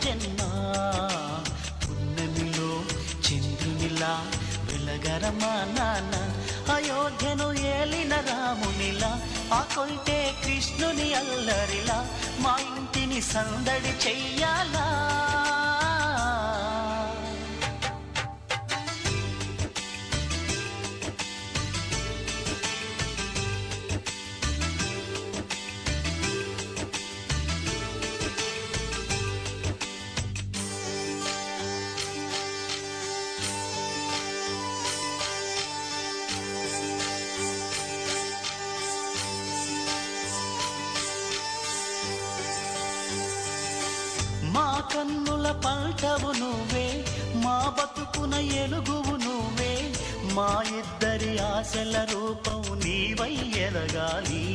జన్మ పున్నమిలో చంద్రునిలా వెలగరమా నాన్న అయోధ్యను ఏలిన రామునిలా ఆ కొల్టే కృష్ణుని అల్లరిలా మా ఇంటిని సందడి చెయ్యాలా మా కన్నుల పంటవు నువ్వే మా బతుకున ఎలుగువు నువ్వే మా ఇద్దరి ఆశల రూపం నీవై ఎదగాలి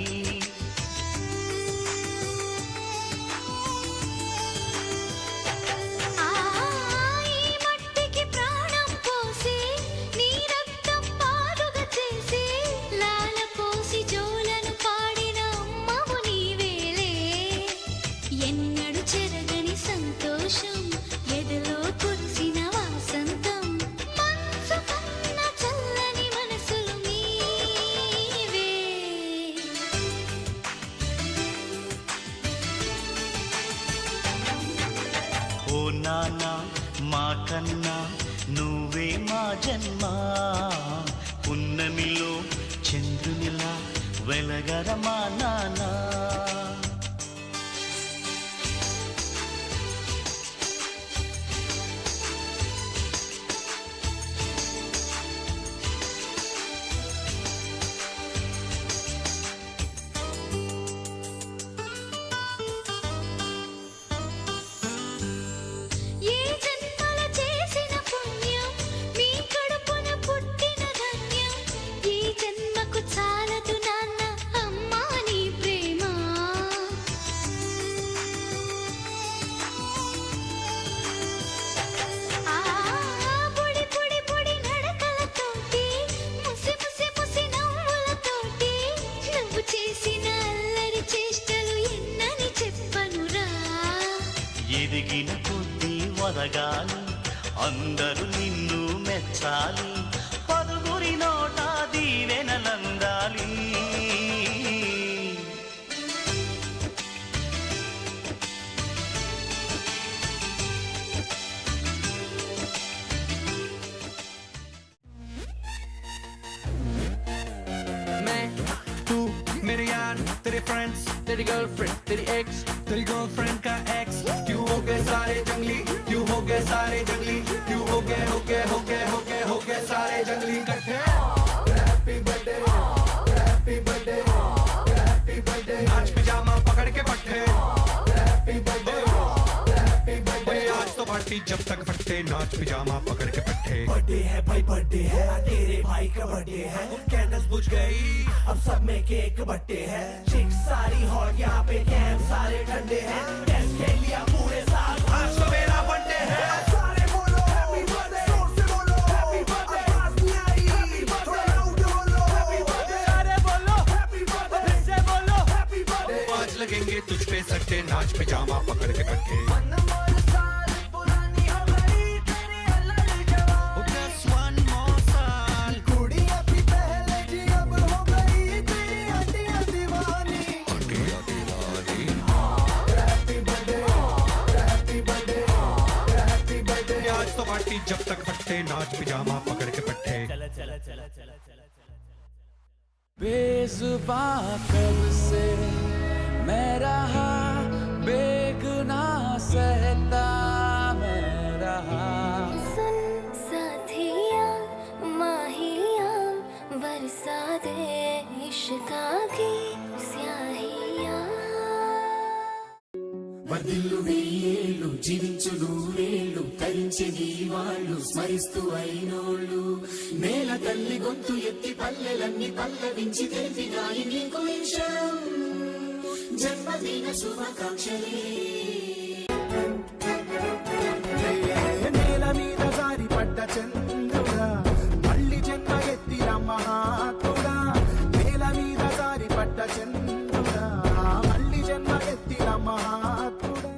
ఓ నాన్నా మా కన్నా నువ్వే మా జన్మ పున్నమిలో చంద్రునిలా వెలగరమా నాన్నా ఎదిగిన కొద్దీ వదగాలి అందరూ నిన్ను మెచ్చాలి పదుగురి నోట దీవెనలందాలి मेरे यार तेरे फ्रेंड्स तेरी गर्लफ्रेंड तेरी एक्स तेरी गर्लफ्रेंड का एक्स क्यों हो गए सारे जंगली क्यों हो गए सारे जंगली क्यों हो गए सारे जंगली इकट्ठे happy birthday happy birthday happy birthday आज पिजामा पकड़ के पट्टे हैप्पी बर्थडे आज तो पार्टी जब तक फटते नाच पिजामा पकड़ के पट्टे बर्थडे है भाई बर्थडे है तेरे भाई का बर्थडे है कैंडल्स बुझ गई अब सब में केक बट्टे हैं चिक सारी हॉट यहाँ पे कैंप सारे ठंडे हैं टेस्ट खेल लिया पूरे साल आज तो मेरा बर्थडे है सारे बोलो हैप्पी बर्थडे जोर से बोलो हैप्पी बर्थडे आवाज नहीं आई हैप्पी बर्थडे लाउड बोलो हैप्पी बर्थडे अरे बोलो हैप्पी बर्थडे फिर से बोलो हैप्पी बर्थडे आज लगेंगे तुझ पे सट्टे नाच पिजामा पकड़ के पट्टे पार्टी जब तक फटते नाच पिजामा पकड़ के पट्टे बेजुबां कब से मैं रहा बेगुनाह सहता मैं रहा सुन साथिया माहिया बरसा दे इश्का की स्याहिया వర్ధిల్లు వెయ్యేళ్ళు జీవించు నూరేళ్ళు తరించి నీ వాళ్ళు స్మరిస్తూ అయినోళ్ళు నేల తల్లి గొంతు ఎత్తి పల్లెలన్నీ పల్లవించి తెలిపినాయి నీకు జన్మదిన శుభాకాంక్షలే నేల మీద జారి పడ్డ చంద్రుడా మళ్ళీ జన్మ ఎత్తిన మహాత్ముడా నేల మీద జారి పడ్డ చంద్రుడా మళ్ళీ జన్మ ఎత్తిన మహాత్ముడా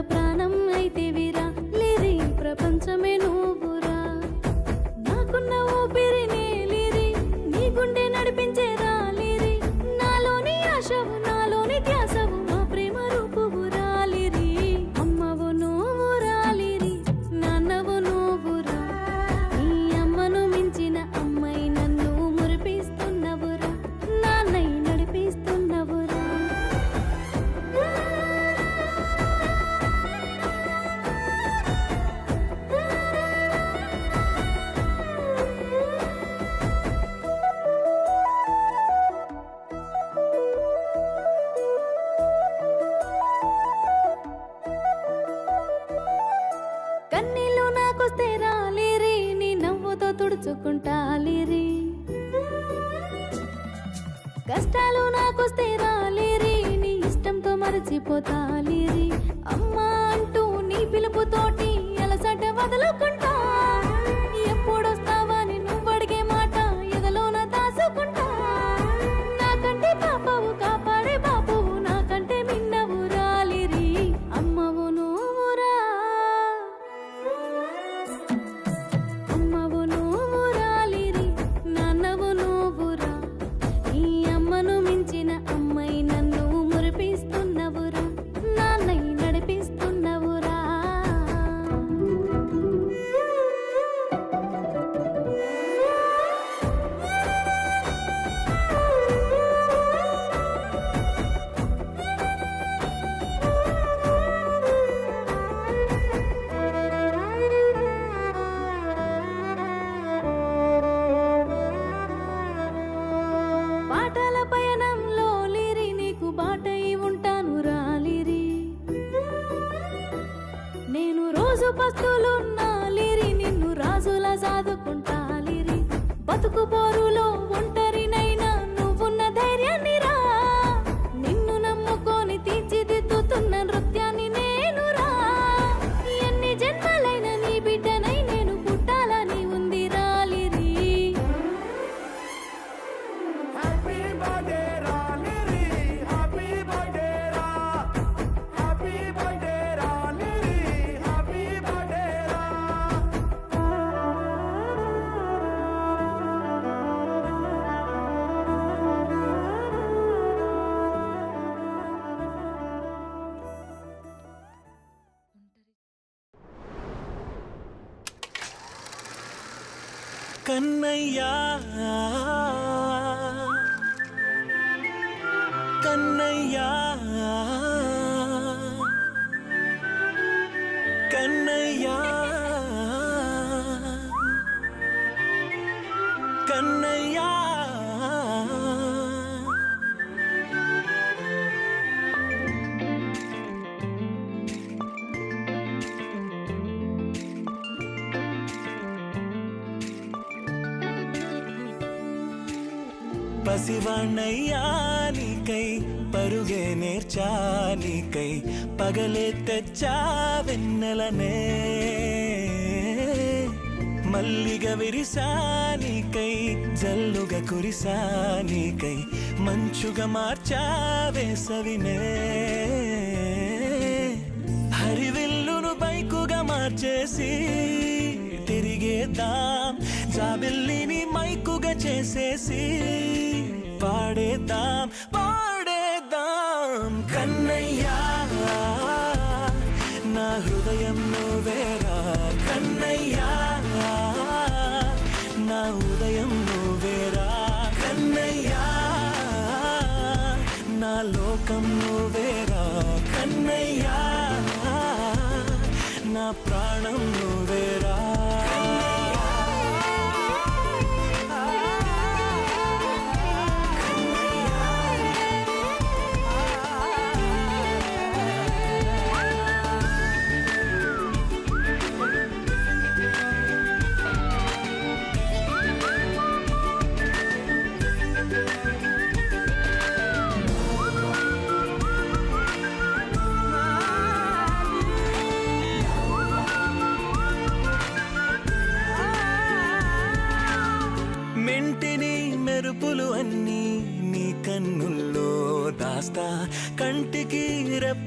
ప్రాణం అయితే విరా లిరి ప్రపంచమే నువ్వురా నాకున్న ఊపిరినే లిరి నీ గుండె నడిపించేరా లిరి నాలోని ఆశవు నాలోని ధ్యాసవు మా ప్రేమ రూపువురా లిరి అమ్మవు నువ్వురా లిరి నాన్నవు నువ్వురా నీ అమ్మను మించిన అమ్మాయి నన్ను మురిపిస్తున్నవురా నాన్నై నడిపిస్తున్నవురా కన్నీళ్ళు నాకొస్తే రాలిరి నీ నవ్వుతో తుడుచుకుంటాలిరి కష్టాలు నాకొస్తే రాలిరి నీ ఇష్టంతో మరచిపోతాలిరి అమ్మా అంటూ నీ పిలుపుతోటి అలసట వదులుకుంటా ఎప్పుడొస్తావని నువ్వు అడిగే మాట ఎదలోన దాచుకుంటా నాకంటే పాపవు కాపాడే బాపువు నాకంటే మిన్నవు రాలిరి అమ్మవు నువ్వురా అమ్మవు నువ్వు రాలిరి నాన్నవు నువ్వురా ఈ అమ్మను మించిన అమ్మాయి నన్ను మురిపిస్తున్నవురా నాన్నై నడిపిస్తున్నవురా పాటల పయనంలో లిరి నీకు బాటై ఉంటాను రాలిరి నేను రోజు పస్తులున్నా లిరి నిన్ను రాజులా సాదుకుంటాలిరి బతుకు పోరులో ఒంటరినైనా నువ్వున్న ధైర్యాన్ని రా నిన్ను నమ్ముకొని తీర్చిదిద్దుతున్న నృత్యాన్ని నేను రా ఎన్ని జన్మలైన నీ బిడ్డనై నేను పుట్టాలని ఉంది రాలిరి Happy birthday ra Liri, happy birthday ra, happy birthday ra Liri, happy birthday ra. కన్నయ్యా కన్నయ్యా కన్నయ్యా కన్నయ్యా పసివాణ్ణయ్యా నీకై పరుగే నేర్చా నీకై పగలే తెచ్చా వెన్నెలనే మల్లిగ విరిసా నీకై జల్లుగా కురిసా నీకై మంచుగా మార్చా వేసవినే హరివిల్లును బైకుగా మార్చేసి తిరిగేద్దాం జాబిల్లిని మైకుగా చేసేసి పాడేద్దాం పాడేద్దాం కన్నయ్యా నా హృదయం నువ్వేరా కన్నయ్యా నా ఉదయం నువ్వేరా కన్నయ్యా నా లోకం నువ్వేరా కన్నయ్యా నా ప్రాణం నువ్వేరా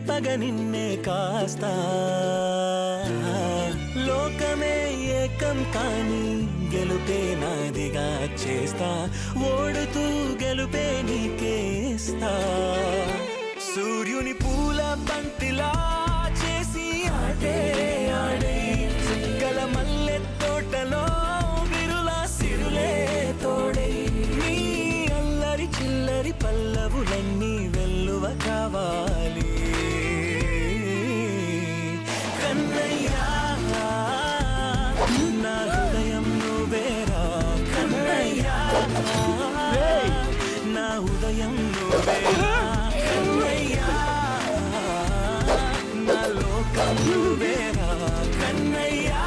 చెప్పగ నిన్నే కాస్తా లోకమే ఏకం కాని గెలుపే నాదిగా చేస్తా ఓడుతూ గెలుపే నీకేస్తా సూర్యుని పూల బంతిలా చేసి ఆడే ఆడే గల మల్లె తోటలో విరులా సిరులే తోడే నీ అల్లరి చిల్లరి పల్లవులన్నీ వెల్లువ కావాలి కన్నయ్యా నా హృదయం నువ్వేరా కన్నయ్యా నా ఉదయం నువ్వేరా కన్నయ్యా నా లోకం నువ్వేరా కన్నయ్యా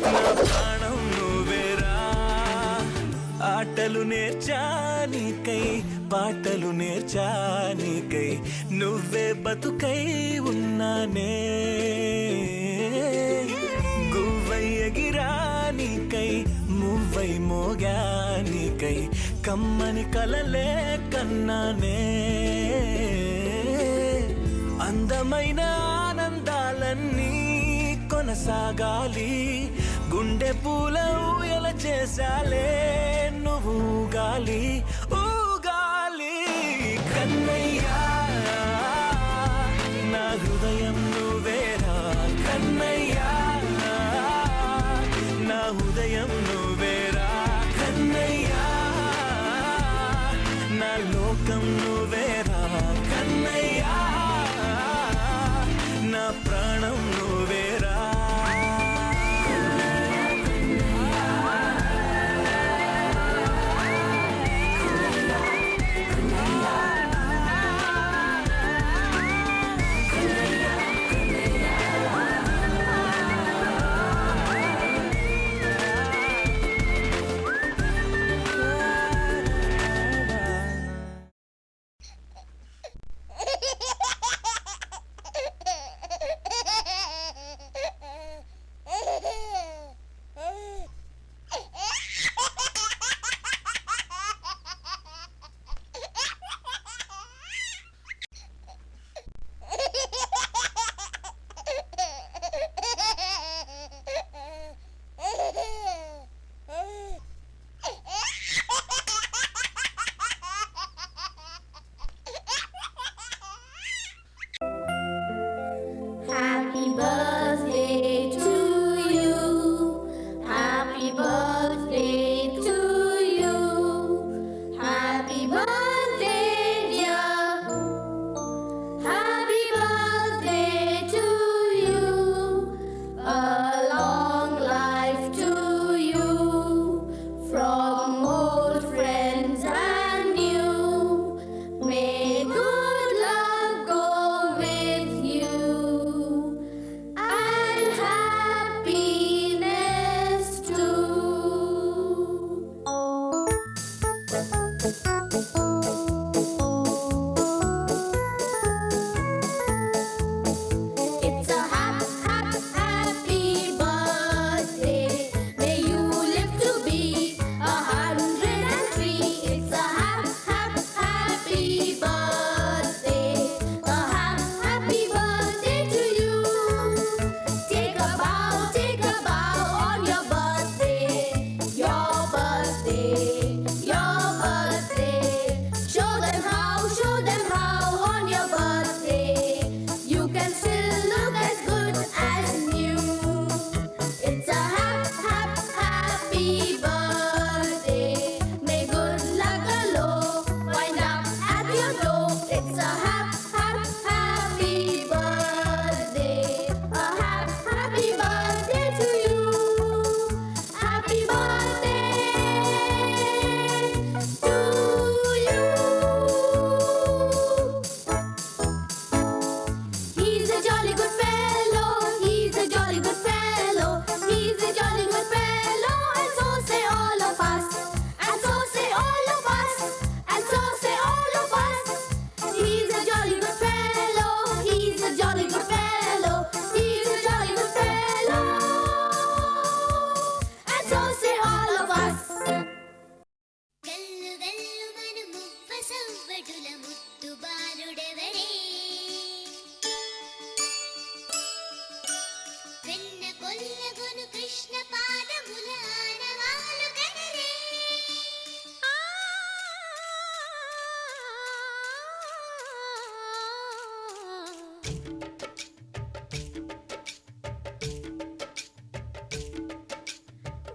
నా ప్రాణం నువ్వేరా ఆటలు నేర్చానికై పాటలు నేర్చానికై నువ్వే బతుకై ఉన్నానే గువ్వై ఎగిరానికై మువ్వై మోగానికై కమ్మని కలలే కన్నానే అందమైన ఆనందాలన్నీ కొనసాగాలి గుండె పూల ఊయల చేసాలే నువ్వు ఊగాలి ఊగాలి కన్నయ్యా నా హృదయం నువ్వేరా కన్నయ్యా నా హృదయం నువ్వేరా కన్నయ్యా నా లోకం నువ్వేరా కన్నయ్యా నా ప్రాణం నువ్వేరా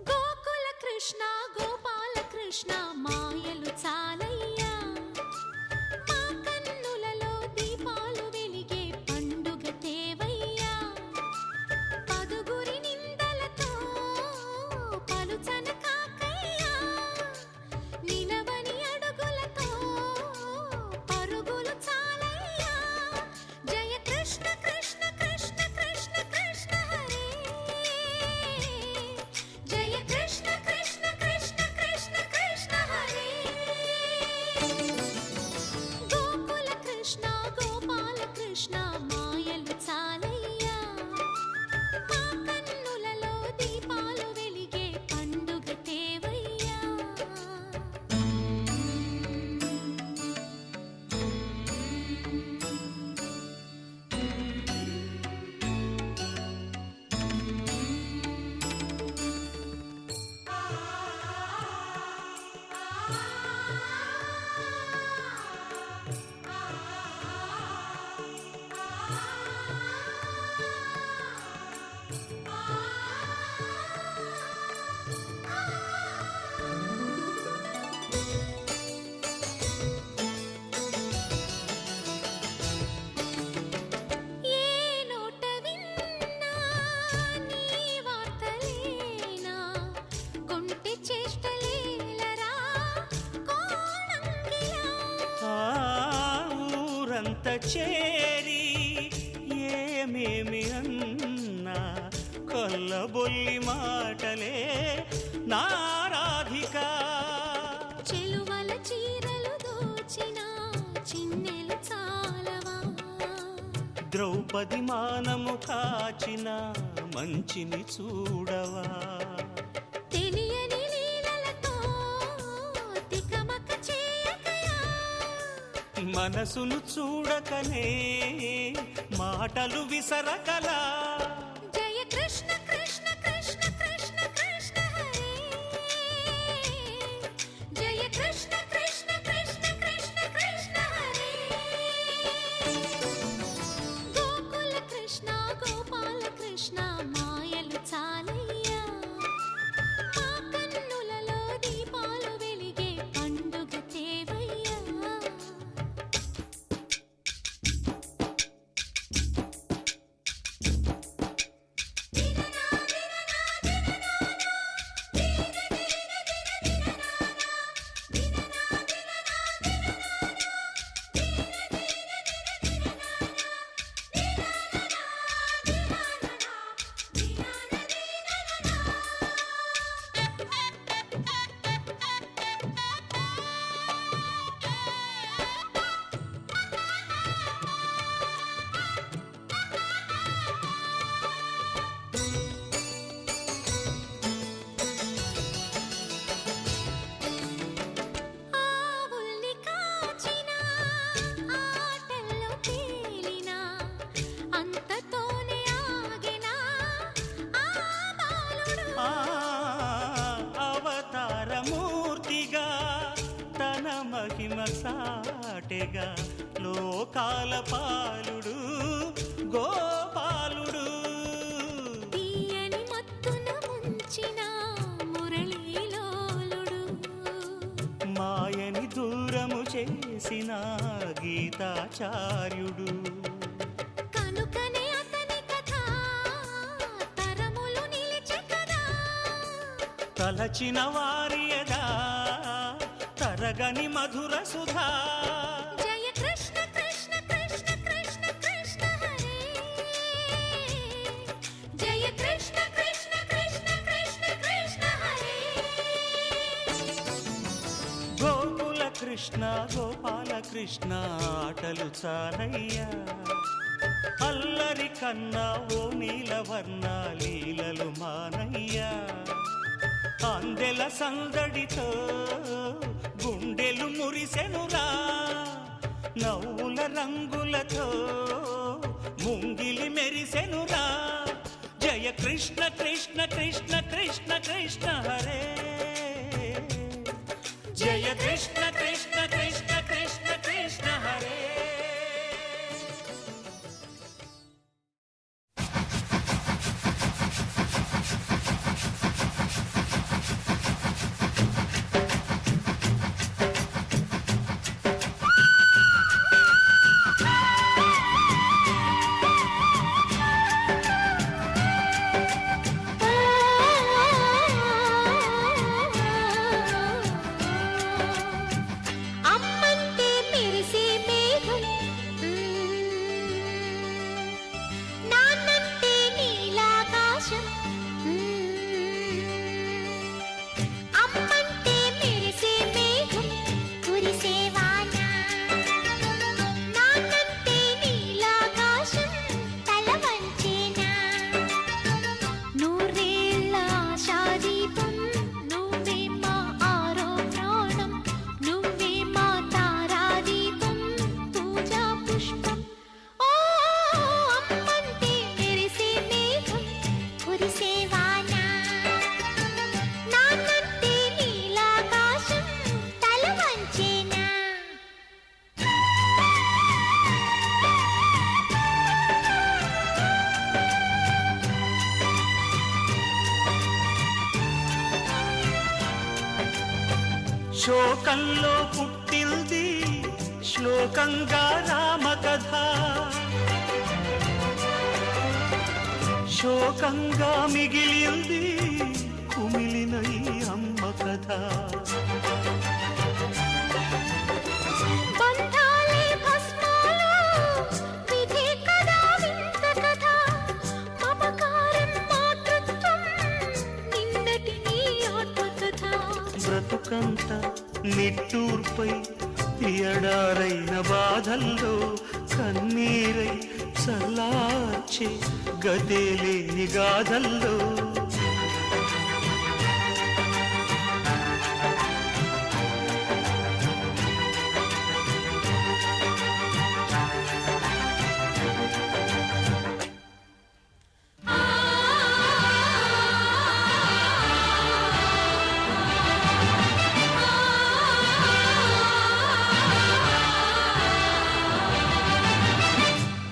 గోకుల కృష్ణ గోపాల కృష్ణ మాయలు చాలయ్యా మా కన్నులలో దీపాలు వెలిగే పండుగ తేవయ్యా పదుగురి నిందలతో పలుచన కాకయ్యా నిలవని అడుగులతో పరుగులు చాలయ్యా జయ కృష్ణ కృష్ణ కృష్ణ కృష్ణ కృష్ణ హరే జయ కృష్ణ కృష్ణ కృష్ణ కృష్ణ కృష్ణ హరే గోకుల కృష్ణ గోపాల కృష్ణ మాయలు చాలయ్యా మా కన్నులలో దీపాలు వెలిగే పండుగ తేవయ్యా ఏ నోట విన్నా నీ వార్తలేనా కొంటె చేష్టలేలరా కోణంగిలా ఆ ఊరంత చేరి ఏమేమి అన్నా కొల్లబొల్లి మాటలే నారాధిక చెలువల చీరలు దోచిన చిన్నెలు చాలవా ద్రౌపది మానము కాచిన మంచిని చూడవా తెలియని లీలలతో తికమక చేయకయా మనసును చూడకనే మాటలు విసరకలా జయ కృష్ణ కృష్ణ కృష్ణ కృష్ణ కృష్ణ హరే జయ కృష్ణ కృష్ణ కృష్ణ కృష్ణ కృష్ణ హరే గోకుల కృష్ణ గోపాల కృష్ణ మాయలు చాలయ్యా మా కన్నులలో దీపాలు వెలిగే పండుగ తేవయ్యా ఆవుల్ని కాచిన ఆటల్లో తేలిన అంతతోనే ఆగిన ఆ బాలుడు ఆ అవతారమూర్తిగా తన మహిమ సాటెగా లోకాల పాలుడు గోపాలుడు తీయని మత్తున ముంచిన మురళీలోలుడు మాయని దూరము చేసిన గీతాచార్యుడు కనుకనే అతని కథ తరములు నిలిచె కదా తలచిన వారియదా తరగని మధుర సుధా జయ కృష్ణ కృష్ణ కృష్ణ కృష్ణ కృష్ణ హరే జయ కృష్ణ కృష్ణ కృష్ణ కృష్ణ కృష్ణ హరే గోకుల కృష్ణ గోపాల కృష్ణ ఆటలు చాలయ్యా అల్లరి కన్నా ఓ నీలవర్ణ లీలలు మానయ్యా అందెల సందడితో గుండెలు మురిసెనురా నవ్వుల రంగులతో ముంగిలి మెరిసెనురా జయ కృష్ణ కృష్ణ కృష్ణ కృష్ణ కృష్ణ హరే జయ కృష్ణ కృష్ణ కృష్ణ కృష్ణ కృష్ణ హరే శోకంలో పుట్టింది శ్లోకంగా రామకథ, శోకంగా మిగిలింది కుమిలిన ఈ అమ్మ కథ. బంధాలే భస్మాలు విధి కదా వింత కథ, మమకారం మాతృత్వం నిన్నటి నీ ఆత్మకథ. బ్రతుకంత నిట్టూర్పై ఎడారైన బాధల్లో కన్నీరై చల్లార్చే గదేలేని గాథల్లో.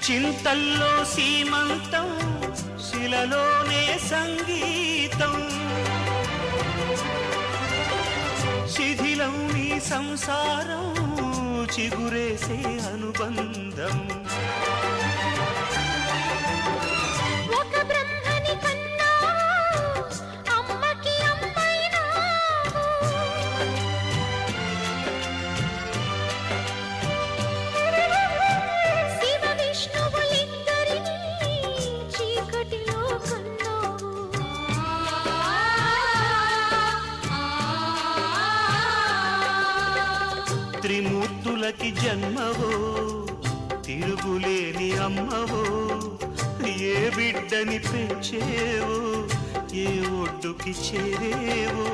చింతల్లో సీమంతం శిలలోనే సంగీతం, శిథిలం నీ సంసారం చిగురేసే అనుబంధం. ఒక బ్రహ్మని కన్నావు, అమ్మకి అమ్మైనావు. శివ విష్ణువులిద్దరినీ చీకటిలో కన్నావు. త్రిమూర్తులకి జన్మవో తిరుగులేని అమ్మవో, ఏ బిడ్డని పెంచేవో ఏ ఒడ్డుకి చేరేవో.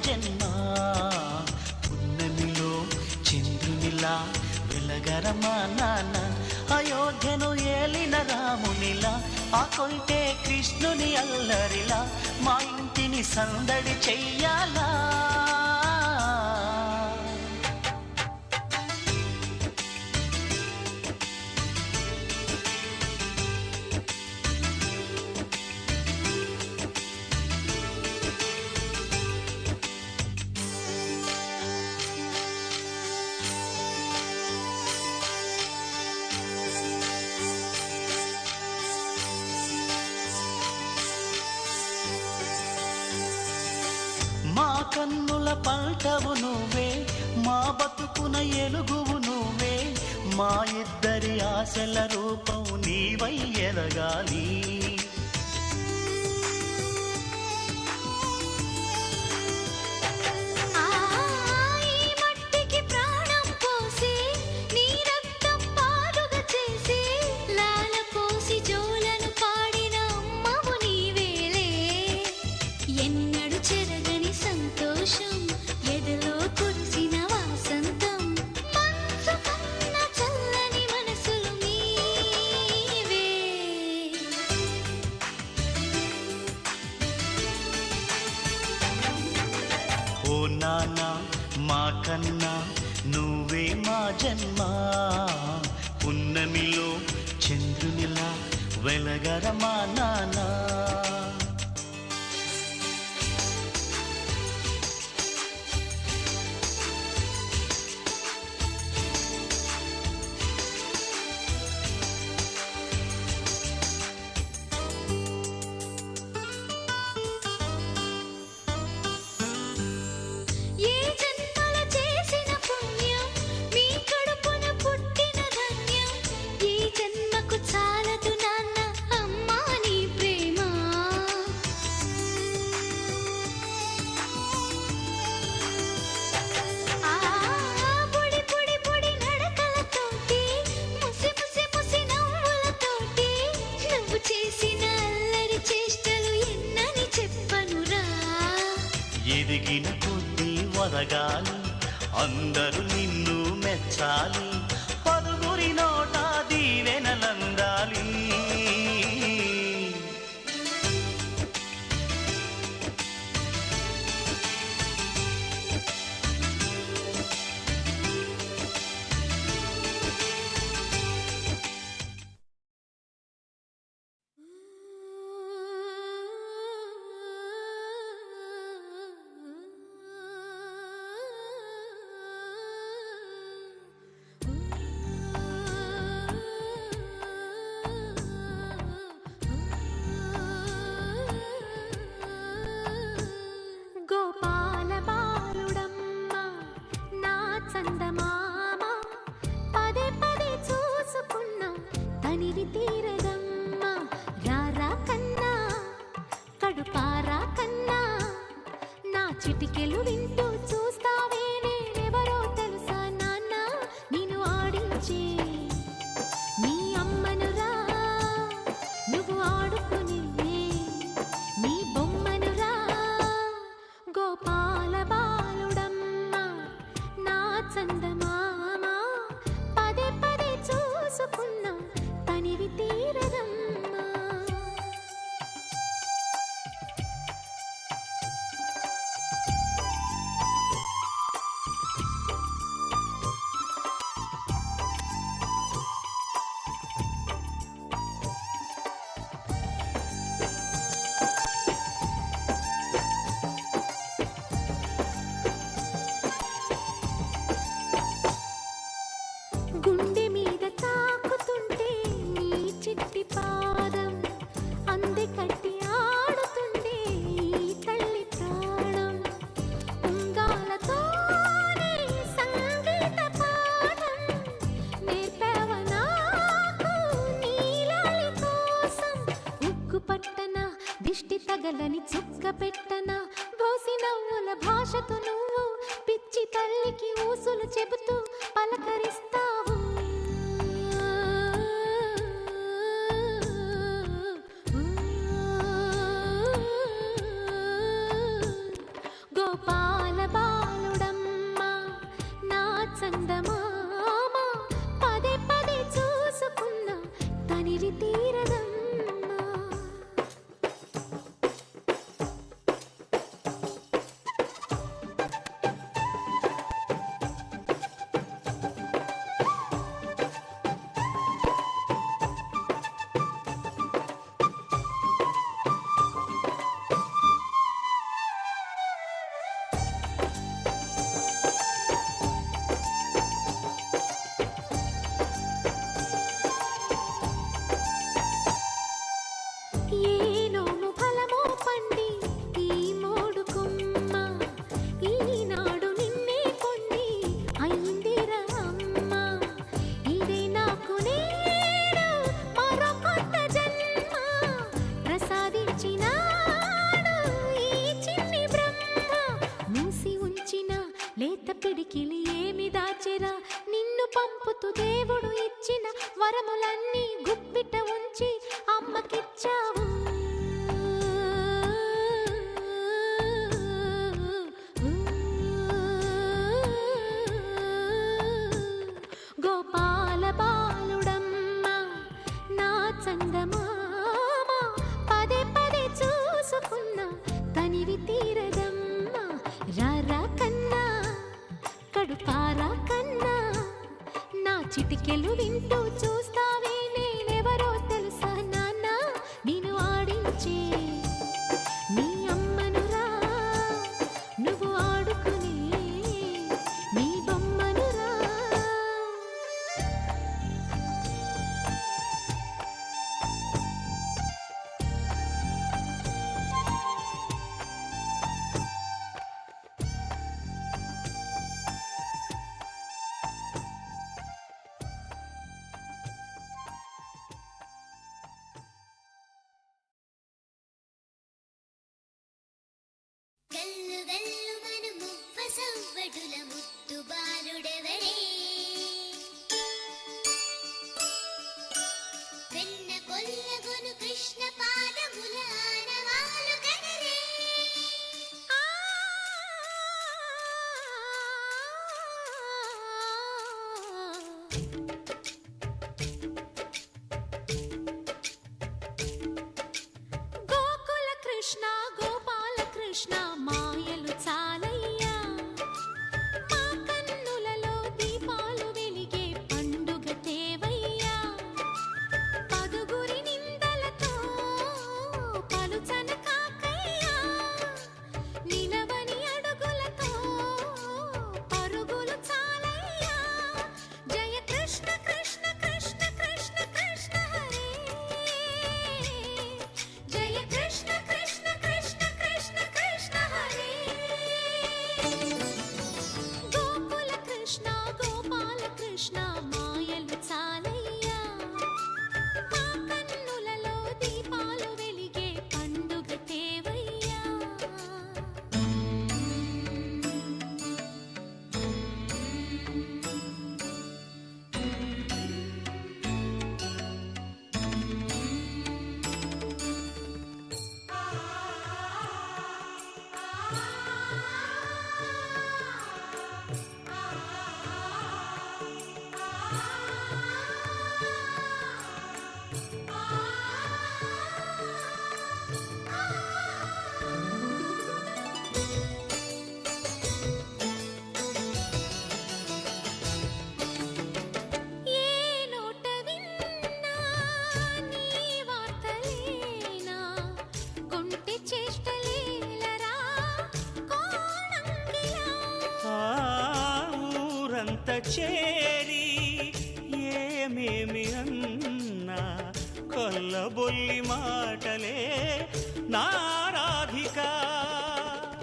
జన్మ పున్నమిలో చంద్రునిలా వెలగరమా నాన్న అయోధ్యను ఏలిన రామునిలా ఆ కొంటే కృష్ణుని అల్లరిలా మా ఇంటిని సందడి చెయ్యాలా మా కన్నుల పంటవు నువ్వే మా బతుకున ఎలుగువు నువ్వే మా ఇద్దరి ఆశల రూపం నీవై ఎదగాలి జోలను పాడిన అమ్మవు నీవేలే ఎన్నడు చెరగని జన్మ పున్నమిలో చంద్రునిలా వెలగరమా నానా ఏ జన్మల చేసిన పుణ్యం మీ కడుపున పుట్టిన ధన్యం ఈ జన్మకు చాలదు నాన్న అమ్మా నీ ప్రేమ ఆ పొడి పొడి పొడి నడకలతోటి ముసి ముసి ముసి నవ్వులతోటి నువ్వు చేసిన అల్లరి చేష్టలు ఎన్నని చెప్పనురా ఎదిగిన కొద్దీ వదగాలి అందరూ నిన్ను మెచ్చాలి పదుగురి నోట దీవెనలందాలి గోపాల బాలుడమ్మ నా చందమామ పదే పదే చూసుకున్నా తనివి తీరదమ్మ రారా కన్నా కడుపారా కన్నా నా చిటికెలు వింటూ చూస్తావే నేనెవరో తెలుసా నాన్న నేను ఆడించే నీ అమ్మనురా నువ్వు ఆడుకునే నీ బొమ్మనురా గోపాల బాలుడమ్మ నా చందమామ పదే పదే చూసుకున్నా తనివి తీరదమ్మా గుండె మీద తాకుతుంటే నీ చిట్టి పాదం అంది కట్టి ఆడుతుండే ఈ తల్లి ప్రాణం ఉంగాలతోనే సంగీత పాఠం నేర్పావ నాకు నీలాలి కోసం ఉక్కు పట్టన దిష్టి తగలని చుక్క పెట్టన భోసి నవ్వుల భాషతో నువ్వు పిచ్చి తల్లికి ఊసులు చెబుతూ పలకరిస్తావు గోపాల బాలుడమ్మ నా చందమామ పదే పదే చూసుకున్నా తనివి తీరదమ్మా పంపుతూ దేవుడు ఇచ్చిన వరములన్నీ గుప్పిట ఉంచి అమ్మకిచ్చావు. గోపాల బాలుడమ్మ నా చందమామ పదే పదే చూసుకున్నా తనివి తీరదమ్మ. రారా కన్నా కడుపారా కన్నా కోర్కెలు వింటూ చూస్తావే నేనెవరో తెలుసా నాన్న నిన్ను ఆడించే నీ అమ్మనురా నువ్వు ఆడుకునే నీ బొమ్మనురా గల్లు గల్లు మను మువ్వ సవ్వడుల ముద్దు బాలుడెవరే వెన్న కొల్లగొను కృష్ణ పాదముల ఆనవాలు కనరే గోకుల కృష్ణ గోపాల కృష్ణ మాయలు చాలయ్యా మా కన్నులలో దీపాలు వెలిగే పండుగ తేవయ్యా పదుగురి నిందలతో పలుచన కాకయ్యా నిలవని అడుగులతో పరుగులు చాలయ్యా జయ కృష్ణ కృష్ణ కృష్ణ కృష్ణ కృష్ణ హరే జయ కృష్ణ కృష్ణ కృష్ణ కృష్ణ కృష్ణ హరే గోకుల కృష్ణ గోపాల కృష్ణ మాయలు చాలయ్యా మా కన్నులలో దీపాలు వెలిగే పండుగ తేవయ్యా ఏ నోట విన్నా నీ వార్తలేనా కొంటె చేష్టలేలరా కోణంగిలా ఆ ఊరంత చేరి ఏమేమి అన్నా కొల్లబొల్లి మాటలే నారాధిక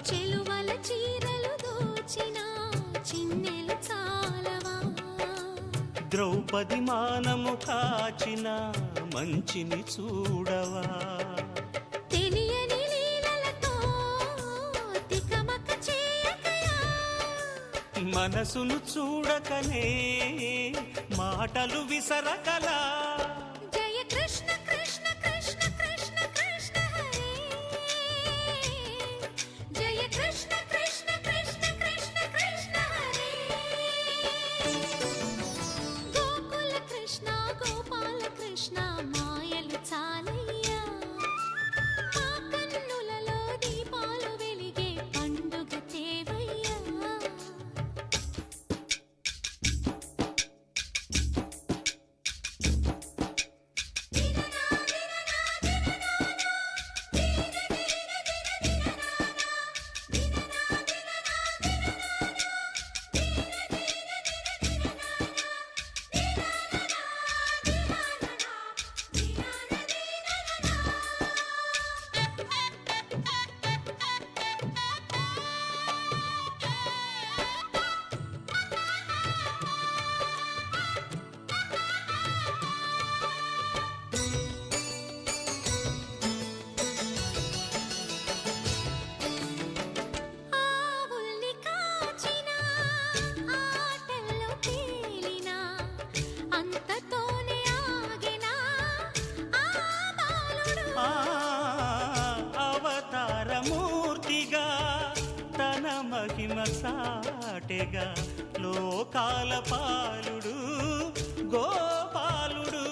చెలువల చీరలు దోచిన చిన్నెలు చాలవా ద్రౌపది మానము కాచిన మంచిని చూడవా తెలియని లీలలతో తికమక చేయకయా మనసును చూడకనే మాటలు విసరకలా జయ కృష్ణ కృష్ణ కృష్ణ కృష్ణ కృష్ణ హరే జయ కృష్ణ కృష్ణ కృష్ణ కృష్ణ కృష్ణ హరే గోకుల కృష్ణ గోపాల కృష్ణ మాయలు చాలయ్యా మా కన్నులలో దీపాలు వెలిగే పండుగ తేవయ్యా ఆవుల్ని కాచిన ఆటల్లో తేలిన అంతతోనే ఆగిన ఆ బాలుడు ఆ అవతారమూర్తిగా తన మహిమ సాటెగా లోకాల పాలుడు గోపాలుడు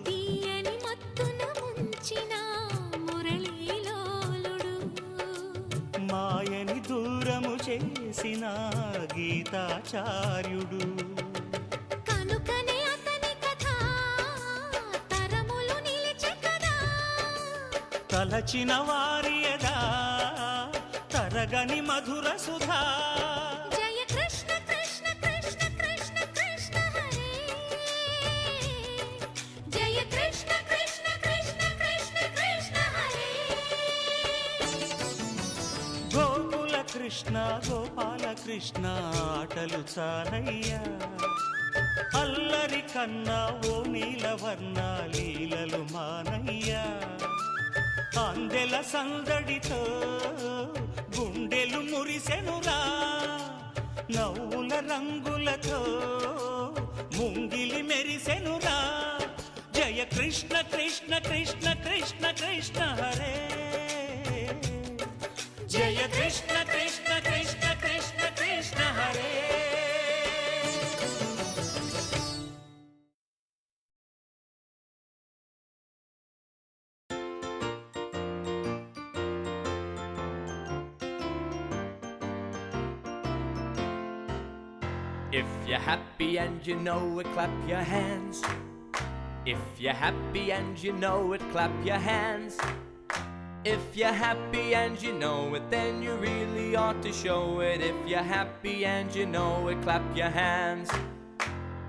తీయని మత్తున ముంచిన మురళీలోలుడు మాయని దూరము చేసిన గీతాచార్యుడు కనుక తలచిన వారియదా తరగని మధుర సుధా జయ కృష్ణ కృష్ణ కృష్ణ కృష్ణ కృష్ణ హరే జయ కృష్ణ కృష్ణ కృష్ణ కృష్ణ కృష్ణ హరే గోకుల కృష్ణ గోపాల కృష్ణ ఆటలు చాలయ్యా అల్లరి కన్నా ఓ నీలవర్ణ లీలలు మానయ్యా అందెల సందడితో గుండెలు మురిసెనురా నవ్వుల రంగులతో ముంగిలి మెరిసెనురా జయ కృష్ణ కృష్ణ కృష్ణ కృష్ణ కృష్ణ హరే జయ Krishna Krishna Krishna Krishna Krishna Hare If you're happy and you know it, clap your hands. If you're happy and you know it, clap your hands. If you're happy and you know it, then you really ought to show it. If you're happy and you know it, clap your hands.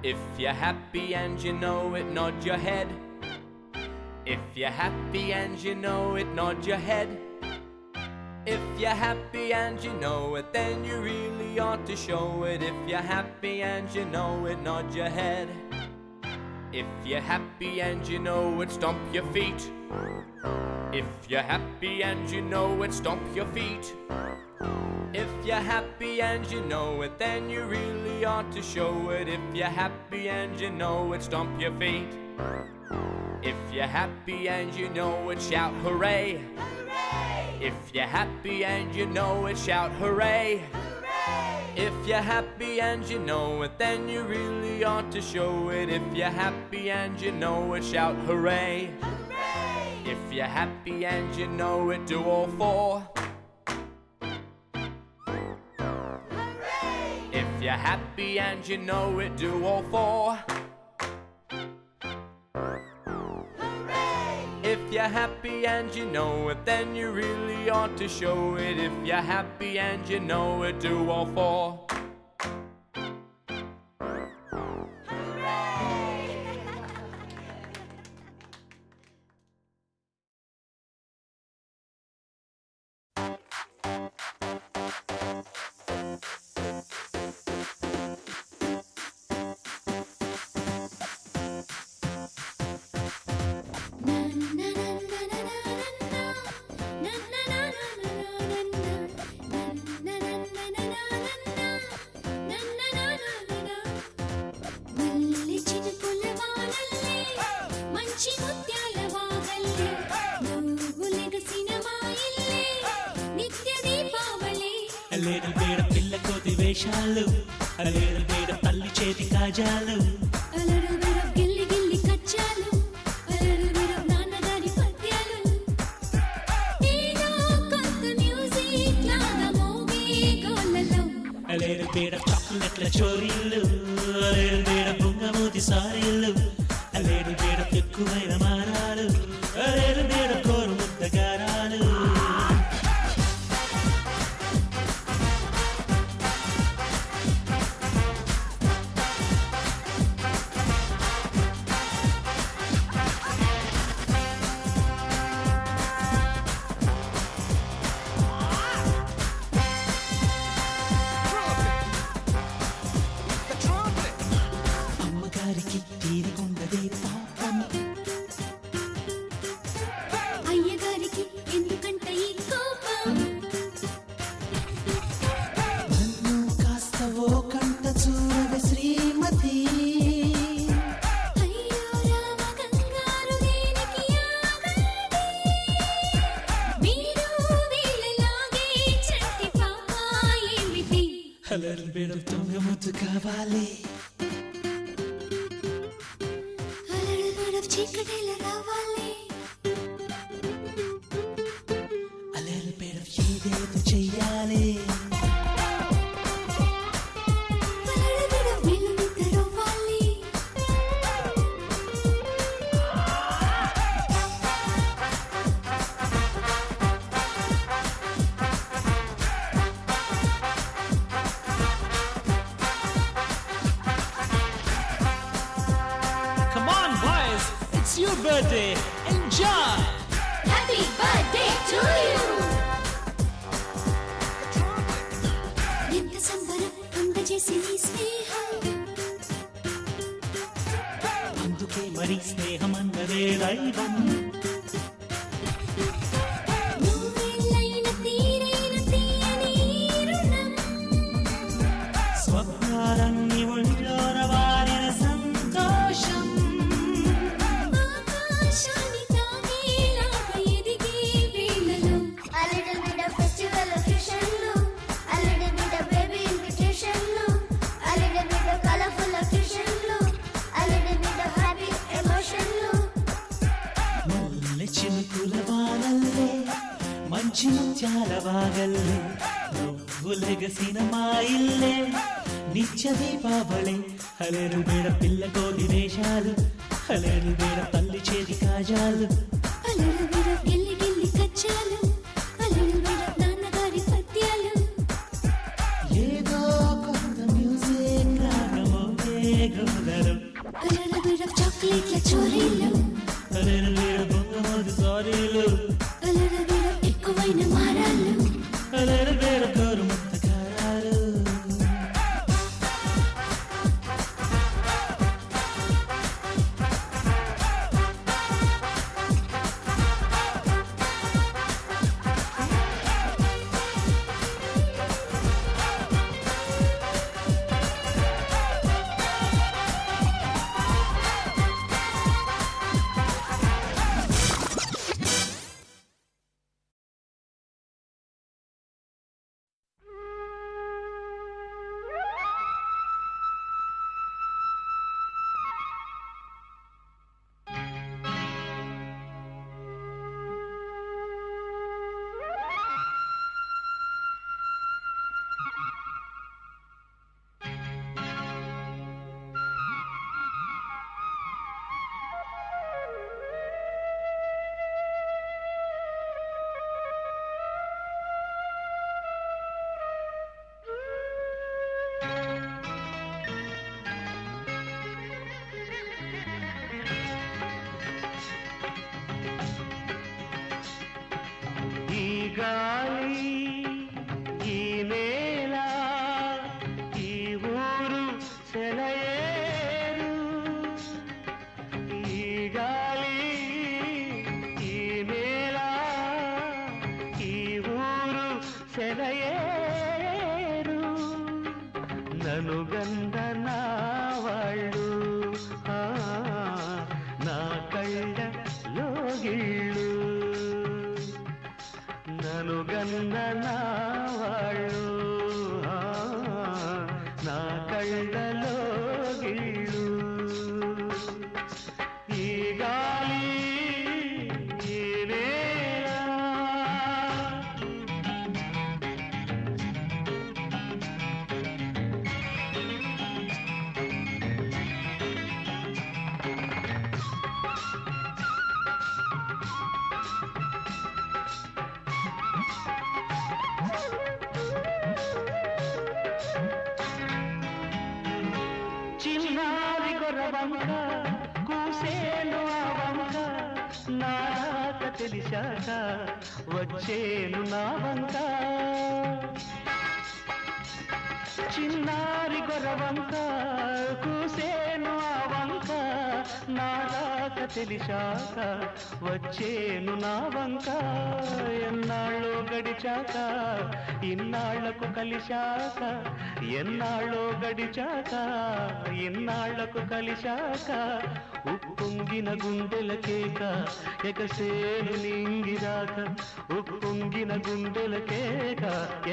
If you're happy and you know it, nod your head. If you're happy and you know it, nod your head. If you're happy and you know it, then you really ought to show it. If you're happy and you know it, nod your head. If you're happy and you know it, stomp your feet. If you're happy and you know it, stomp your feet. If you're happy and you know it, then you really ought to show it. If you're happy and you know it, stomp your feet. If you're happy and you know it, shout hooray. If you're happy and you know it, shout hooray. If you're happy and you know it, then you really ought to show it. If you're happy and you know it, shout hooray. If you're happy and you know it, do all four. If you're happy and you know it, do all four. If you're happy and you know it, then you really ought to show it. If you're happy and you know it, do all four. Aler బేడ పిల్ల కోతి వేషాలు అలేరు బేడ తల్లి చేతి కాజాలు అలరు విరవ్ గిల్లి గిల్లి కచ్చాలు అలరు విరవ్ నాన్నగారి పద్యాలు ఏదో కొత్త మ్యూజిక్ లాగా మోగే గోలలో అలేరు బేడ చాక్లెట్ల చోరీలు అలేరు బేడ బొంగమూతి సారీలు అలేరు బేడ ఎక్కువైన మారాలు అలేరు బేడ కోరు ముద్దగారాలు అమ్మగారికి తీరికుండదే పాపం అయ్యగారికి ఎందుకంట ఈ కోపం నన్ను కాస్త ఓ కంట చూడవే శ్రీమతి అయ్యో రామ కంగారు దేనికి ఆగండి మీరు వీళ్ళలాగే చంటి పాప ఏమిటి అలేరు బేడ దొంగమూతు కావాలి అలరు విరవ్ చీకటిలో రావాలి అలేరు బేడ ఏదేదో చెయ్యాలి అలరు విరవ్ వీళ్ళు నిద్రవ్వాలి birthday enjoy happy birthday to you ఎంత సంబరం అందజేసి నీ స్నేహం అందుకే మరి స్నేహం అన్నదే దైవం నువ్వెళ్ళైన తీరైన తీయని రుణం స్వప్నాలన్నీ ఒళ్ళోన వారిన సంతోషం ఆకాశాన్ని తాకేలాగా ఎదిగే వేళలో A little bit of festival occasion, a little bit of baby invitation, a little bit of colorful occasion, a little bit of happy emotion. ముల్ల చినుకుల వానల్లే మంచి ముత్యాల వాగల్లే నువ్వులెగసిన మా ఇల్లే నిత్య దీపావళి హలేరు బేడ పిల్ల కోడి వేషాలు హలేరు బేడ తల్లి చేతి కాజాలు అలలు విడ గిల్లి గిల్లి కచ్చాలు అలలు విడ నాన్నగారి పద్యాలు ఏదో కొత్త మ్యూజిక్ రాగమోగే గోదరం అలలు విడ చాక్లెట్ల చోరీలు హలేరు బేడ బొంగమోది సారీలు అలలు విడ ఎక్కువైన మారాలు హలేరు బేడ గోరు ముత్త కారాలు ఈ గాలి ఈ నేల ఈ ఊరు సెలయేరు ఈ గాలి ఈ నేల ఈ ఊరు సెలయేరు నను గంధ నా వాళ్ళు నా కళ్ళ లోగిళ్ళు నను గన్న నా వాళ్ళు నా కళ్ళలో గిళ్ళు ఈ గాలి ఈ నేల చిన్నారి గొర్రవంక కూసేను ఆ వంక నాక తెలిసాక వచ్చేను నా వంక చిన్నారి గొర్రవంక కూసేను ఆ వంక నాక తెలిసాక వచ్చేను నా వంక ఎన్నాళ్ళో గడిచాక ఇన్నాళ్లకు కలిశాక ఎన్నాళ్ళో గడిచాక ఇన్నాళ్లకు కలిశాక ఉప్పొంగిన గుండెల కేక ఎగసేను నింగిదాక ఉప్పొంగిన గుండెల కేక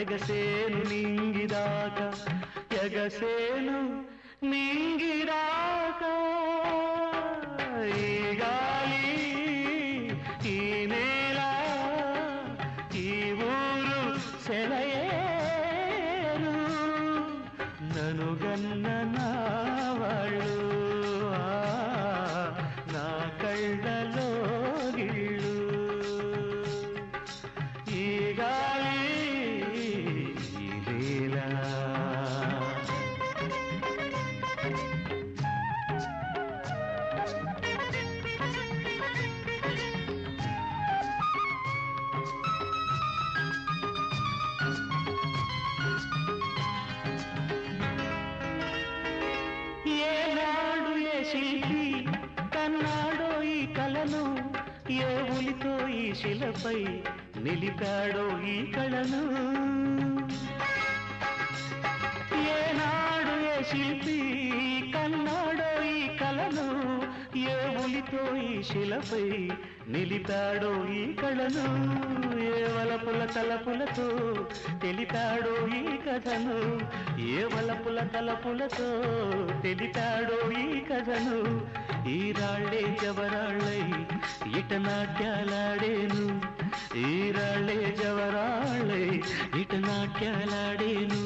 ఎగసేను నింగిదాక ఎగసేను నింగిదాక ఈ గాలి ఈ నేల ఈ ఊరు సెలయేరు నను గన్న నా వాళ్ళు నా కళ్ళలో గిళ్ళు ఈ గాలి ఈ నేల ఏ ఉలితో ఈ శిలపై నిలిపాడో ఈ కళను ఏనాడు ఏ శిల్పి కన్నాడో ఈ కళను ఏ ఉలితో ఈ శిలపై నిలిపాడో ఈ కళను ఏ వలపుల తలపులతో తెలిపాడో ఈ కథను ఏ వలపుల తలపులతో తెలిపాడో ఈ కథను ఈ రాళ్ళే జవరాళ్ళై ఇట నాట్యాలాడేను ఈ రాళ్ళే జవరాళ్ళై ఇట నాట్యాలాడేను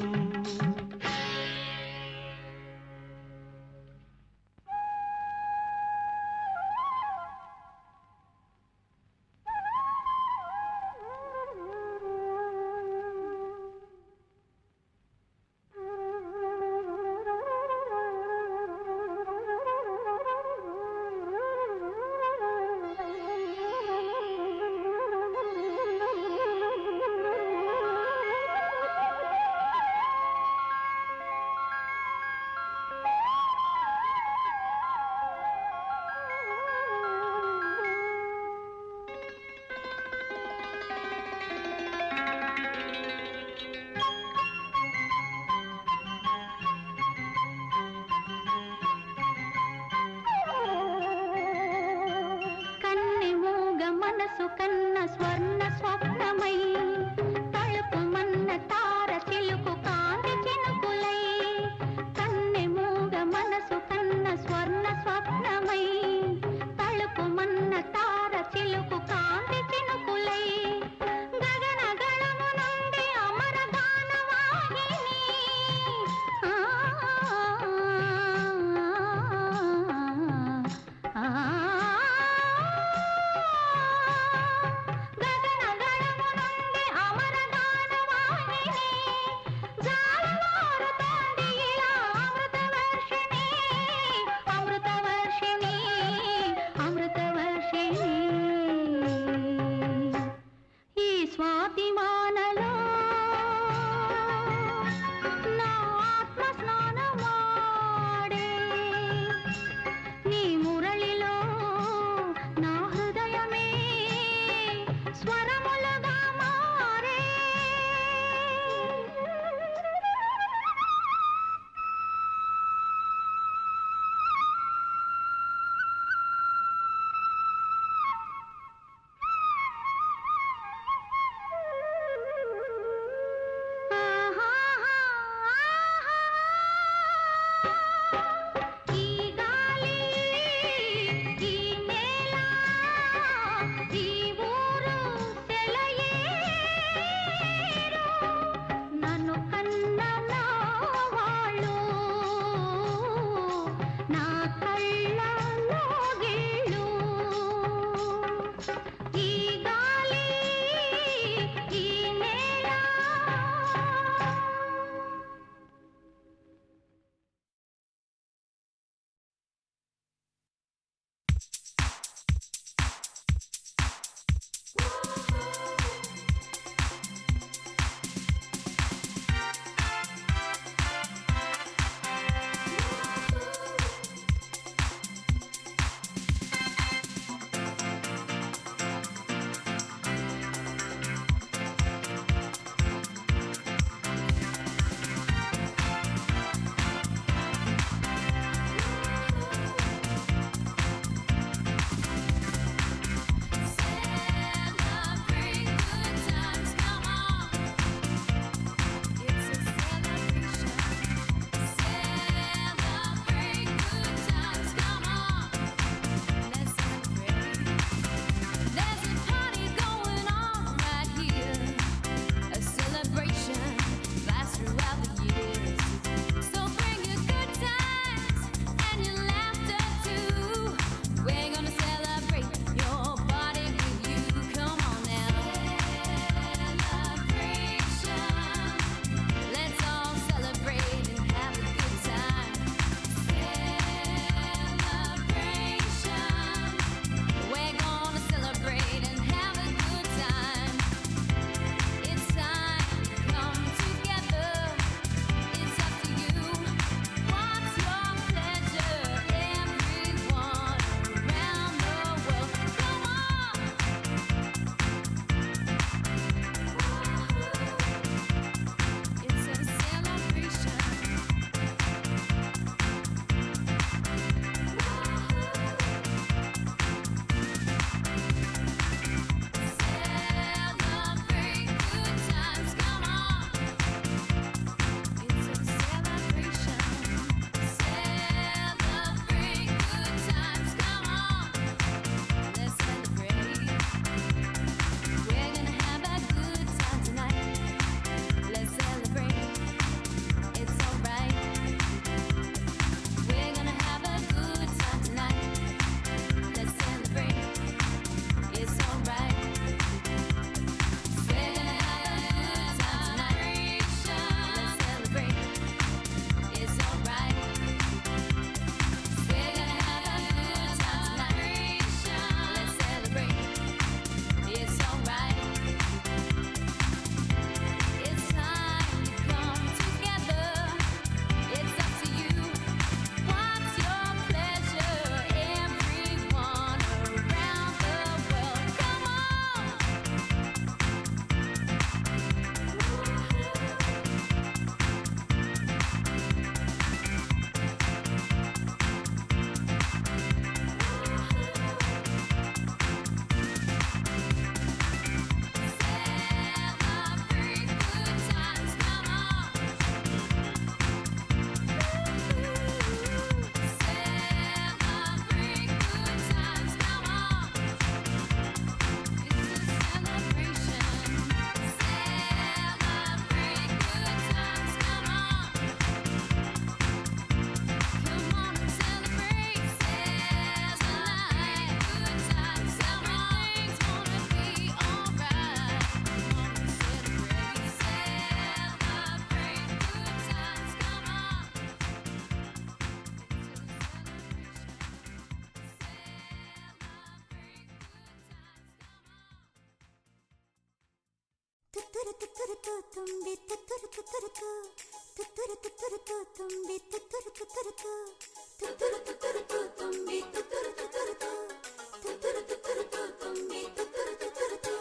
మనసు కన్న స్వర్ణ స్వప్నమై తలుపు మన్న తార చిలుకు కాంతి చినుకులై కన్నె మూగ మనసు కన్న స్వర్ణ స్వప్నమై తలుపు మన్న తార చిలుకు కాంతి చినుకులై గగన గళము నుండి అమర గానవాహిని ತುತ್ತುರು ತುತ್ತುರು ತು ತುಂಬಿ ತುತ್ತುರು ತುತ್ತುರು ತು ತುತ್ತುರು ತುತ್ತುರು ತು ತುಂಬಿ ತುತ್ತುರು ತುತ್ತುರು ತು ತುತ್ತುರು ತುತ್ತುರು ತು ತುಂಬಿ ತುತ್ತುರು ತುತ್ತುರು ತು ತುತ್ತುರು ತುತ್ತುರು ತು ತುಂಬಿ ತುತ್ತುರು ತುತ್ತುರು ತು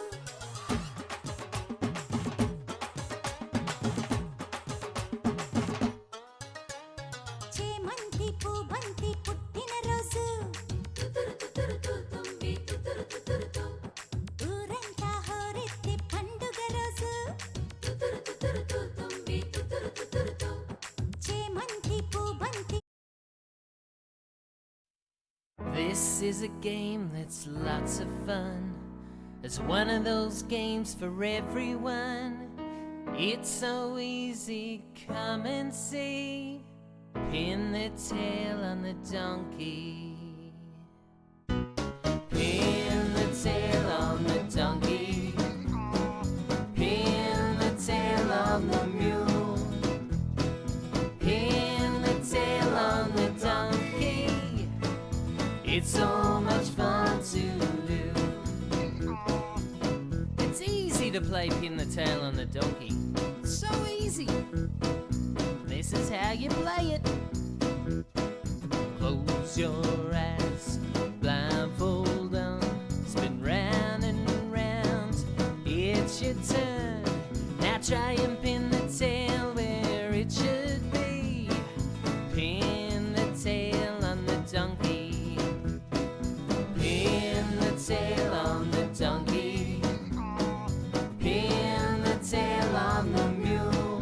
చేమంతి పూబంతి పుట్టిన రోజు తుతురు తుతురు తు తుంబి తుతురు తుతురు తు ఊరంతా హోరెత్తి పండుగ రోజు తుతురు తుతురు తు తుంబి తుతురు తుతురు తు చేమంతి పూబంతి. This is a game that's lots of fun. It's one of those games for everyone. It's so easy, come and see. Pin the tail on the donkey. Pin the tail on the donkey. Pin the tail on the mule. Pin the tail on the donkey. It's so much fun to do. It's easy to play pin the tail on the donkey. So easy. This is how you play it. Close your eyes, blindfold on, spin round and round. It's your turn. Now try and pin the tail where it should be. Pin the tail on the donkey. Pin the tail on the donkey. Pin the tail on the mule.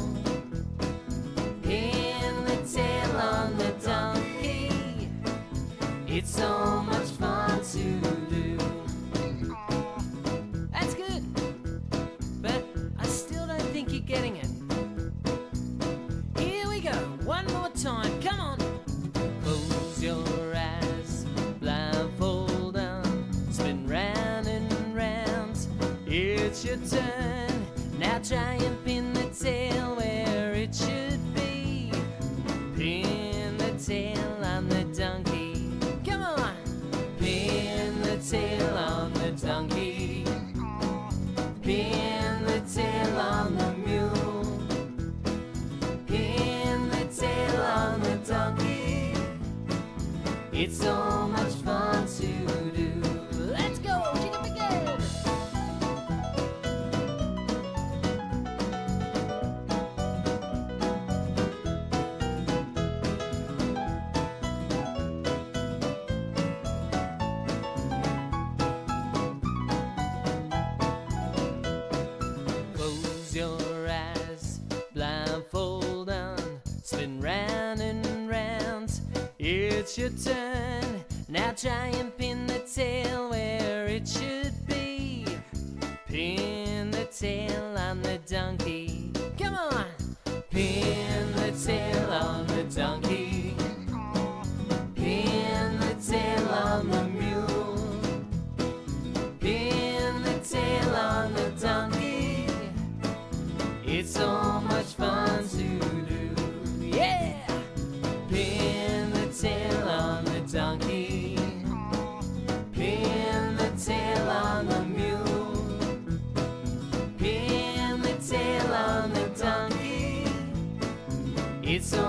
Pin the tail on the donkey. It's so much fun to do. That's good, but I still don't think you're getting it. Here we go, one more time, come on. Close your eyes, blindfold on, spin round and round. It's your turn, now try and pin the tail where it should be. Pin the tail on the donkey. Come on! Pin the tail on the donkey. Pin the tail on the mule. Pin the tail on the donkey. It's so much fun to do. Let's go! Jigga bigga! Close your eyes, blindfold on, spin round and round. It's your turn. Now try and pin the tail where it should be. Pin the tail on the donkey. Come on! Pin the tail on the donkey. Pin the tail on the mule. Pin the tail on the donkey. It's so much fun to do. Yeah! Pin the tail on the donkey. Pin the tail on the mule. Pin the tail on the donkey. It's so